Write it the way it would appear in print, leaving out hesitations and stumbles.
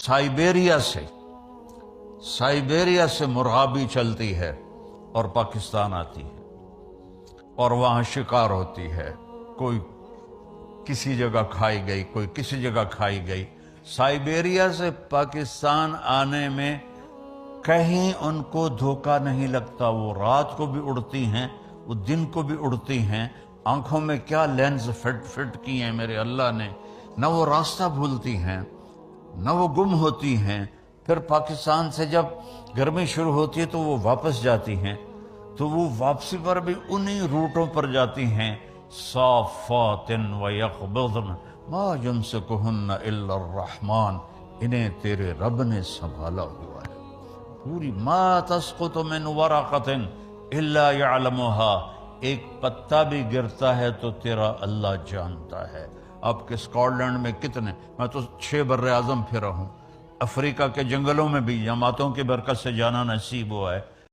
Siberia سے مرغابی چلتی ہے اور پاکستان آتی ہے اور وہاں شکار ہوتی ہے، کوئی کسی جگہ کھائی گئی، کوئی کسی جگہ کھائی گئی۔ سائبیریا سے پاکستان آنے میں کہیں ان کو دھوکہ نہیں لگتا، وہ رات کو بھی اڑتی ہیں، وہ دن کو بھی اڑتی ہیں۔ آنکھوں میں کیا لینز فٹ کی ہیں میرے اللہ نے، نہ وہ راستہ بھولتی ہیں نہ وہ گم ہوتی ہیں۔ پھر پاکستان سے جب گرمی شروع ہوتی ہے تو وہ واپس جاتی ہیں، تو وہ واپسی پر بھی انہی روٹوں پر جاتی ہیں۔ صافات ویقبضن ما یمسکہن الا الرحمن، انہیں تیرے رب نے سنبھالا ہوا ہے۔ پوری ما تسقط من ورقۃ الا یعلمھا، ایک پتا بھی گرتا ہے تو تیرا اللہ جانتا ہے۔ آپ کے اسکاٹ لینڈ میں کتنے، میں تو 6 بر اعظم پھرا ہوں، افریقہ کے جنگلوں میں بھی جماعتوں کی برکت سے جانا نصیب ہوا ہے۔